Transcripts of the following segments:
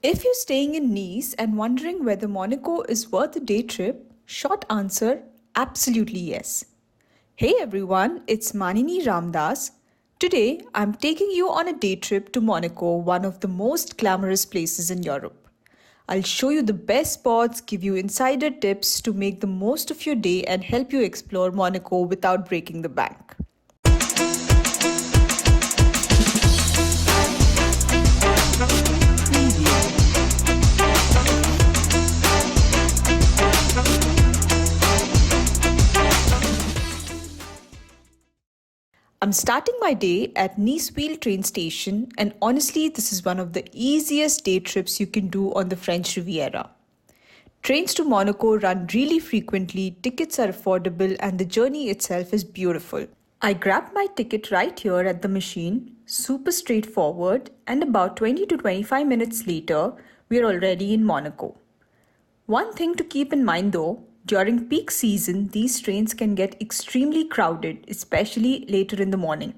If you're staying in Nice and wondering whether Monaco is worth a day trip, short answer absolutely yes. Hey everyone, it's Manini Ramdas. Today I'm taking you on a day trip to Monaco, one of the most glamorous places in Europe. I'll show you the best spots, give you insider tips to make the most of your day, and help you explore Monaco without breaking the bank. I'm starting my day at Nice train station, and honestly, this is one of the easiest day trips you can do on the French Riviera. Trains to Monaco run really frequently, tickets are affordable, and the journey itself is beautiful. I grabbed my ticket right here at the machine, super straightforward, and about 20 to 25 minutes later, we're already in Monaco. One thing to keep in mind though, during peak season, these trains can get extremely crowded, especially later in the morning.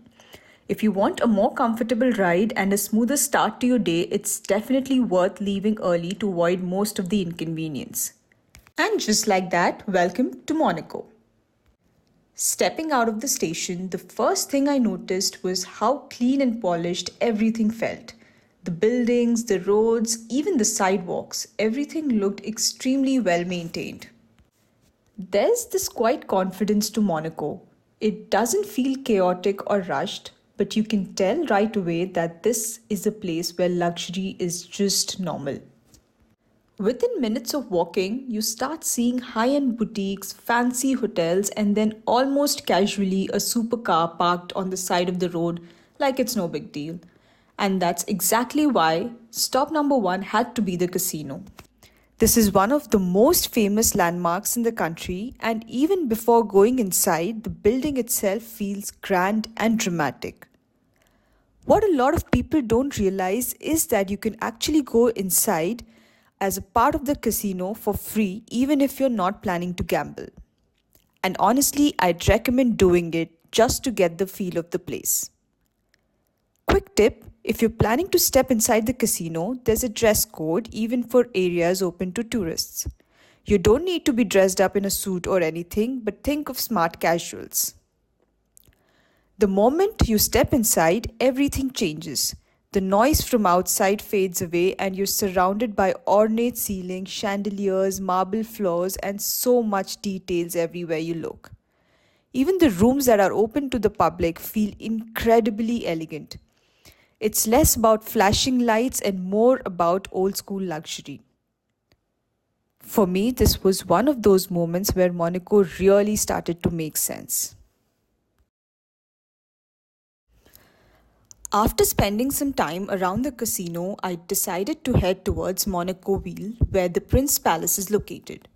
If you want a more comfortable ride and a smoother start to your day, it's definitely worth leaving early to avoid most of the inconvenience. And just like that, welcome to Monaco. Stepping out of the station, the first thing I noticed was how clean and polished everything felt. The buildings, the roads, even the sidewalks, everything looked extremely well maintained. There's this quiet confidence to Monaco. It doesn't feel chaotic or rushed, but you can tell right away that this is a place where luxury is just normal. Within minutes of walking, you start seeing high end boutiques, fancy hotels, and then almost casually a supercar parked on the side of the road like it's no big deal. And that's exactly why stop number one had to be the casino. This is one of the most famous landmarks in the country, and even before going inside, the building itself feels grand and dramatic. What a lot of people don't realize is that you can actually go inside as a part of the casino for free, even if you're not planning to gamble. And honestly, I'd recommend doing it just to get the feel of the place. Quick tip, if you're planning to step inside the casino, there's a dress code even for areas open to tourists. You don't need to be dressed up in a suit or anything, but think of smart casuals. The moment you step inside, everything changes. The noise from outside fades away, and you're surrounded by ornate ceilings, chandeliers, marble floors, and so much details everywhere you look. Even the rooms that are open to the public feel incredibly elegant. It's less about flashing lights and more about old school luxury. For me, this was one of those moments where Monaco really started to make sense. After spending some time around the casino, I decided to head towards Monaco-Ville, where the Prince Palace is located.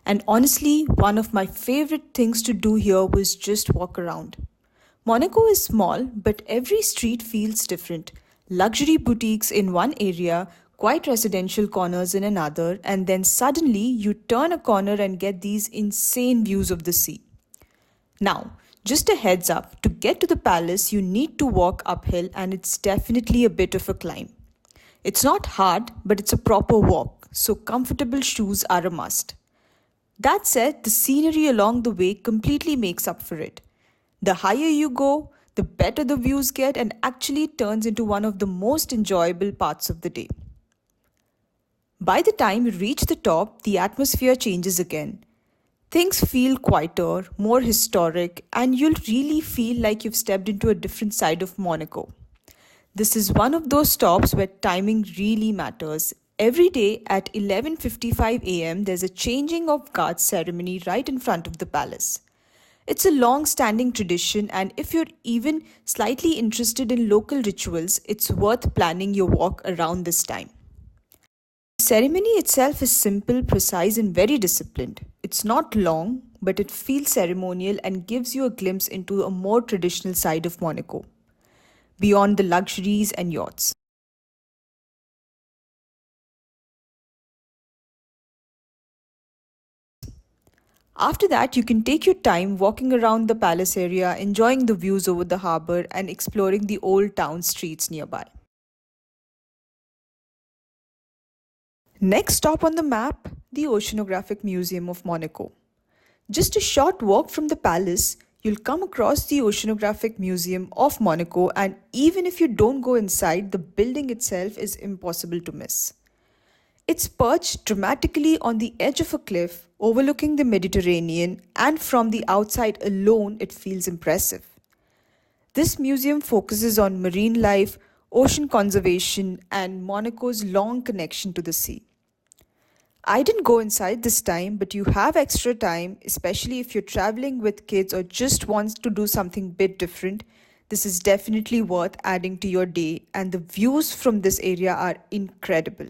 And honestly, one of my favorite things to do here was just walk around. Monaco is small, but every street feels different. Luxury boutiques in one area, quiet residential corners in another, and then suddenly you turn a corner and get these insane views of the sea. Now, just a heads up, to get to the palace, you need to walk uphill, and it's definitely a bit of a climb. It's not hard, but it's a proper walk, so comfortable shoes are a must. That said, the scenery along the way completely makes up for it. The higher you go, the better the views get, and actually turns into one of the most enjoyable parts of the day. By the time you reach the top, the atmosphere changes again. Things feel quieter, more historic, and you'll really feel like you've stepped into a different side of Monaco. This is one of those stops where timing really matters. Every day at 11:55 am, there's a changing of guards ceremony right in front of the palace. It's a long standing tradition, and if you're even slightly interested in local rituals, it's worth planning your walk around this time. The ceremony itself is simple, precise, and very disciplined. It's not long, but it feels ceremonial and gives you a glimpse into a more traditional side of Monaco, beyond the luxuries and yachts. After that, you can take your time walking around the palace area, enjoying the views over the harbour, and exploring the old town streets nearby. Next stop on the map, the Oceanographic Museum of Monaco. Just a short walk from the palace, you'll come across the Oceanographic Museum of Monaco, and even if you don't go inside, the building itself is impossible to miss. It's perched dramatically on the edge of a cliff overlooking the Mediterranean, and from the outside alone, it feels impressive. This museum focuses on marine life, ocean conservation, and Monaco's long connection to the sea. I didn't go inside this time, but you have extra time, especially if you're traveling with kids or just want to do something bit different. This is definitely worth adding to your day, and the views from this area are incredible.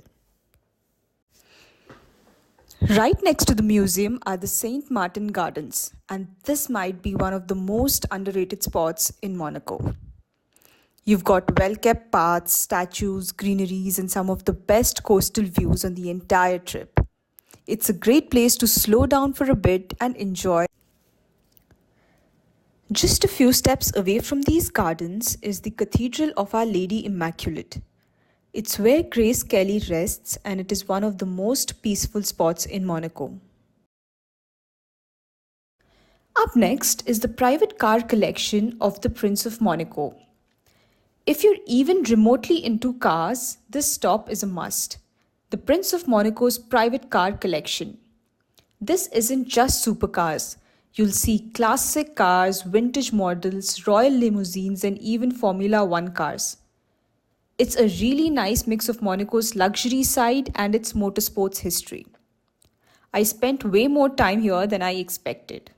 Right next to the museum are the Saint Martin Gardens, and this might be one of the most underrated spots in Monaco. You've got well kept paths, statues, greeneries, and some of the best coastal views on the entire trip. It's a great place to slow down for a bit and enjoy. Just a few steps away from these gardens is the Cathedral of Our Lady Immaculate. It's where Grace Kelly rests, and it is one of the most peaceful spots in Monaco. Up next is the private car collection of the Prince of Monaco. If you're even remotely into cars, this stop is a must. The Prince of Monaco's private car collection. This isn't just supercars. You'll see classic cars, vintage models, royal limousines, and even Formula One cars. It's a really nice mix of Monaco's luxury side and its motorsports history. I spent way more time here than I expected.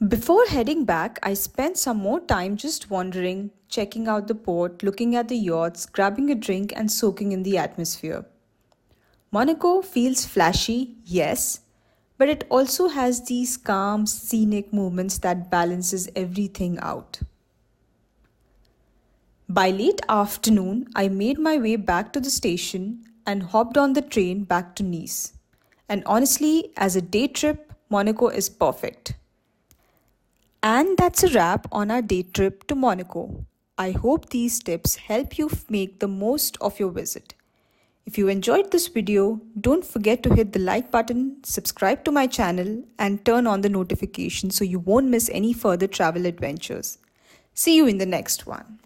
Before heading back, I spent some more time just wandering, checking out the port, looking at the yachts, grabbing a drink, and soaking in the atmosphere. Monaco feels flashy, yes, but it also has these calm, scenic moments that balances everything out. By late afternoon, I made my way back to the station and hopped on the train back to Nice. And honestly, as a day trip, Monaco is perfect. And that's a wrap on our day trip to Monaco. I hope these tips help you make the most of your visit. If you enjoyed this video, don't forget to hit the like button, subscribe to my channel, and turn on the notifications so you won't miss any further travel adventures. See you in the next one.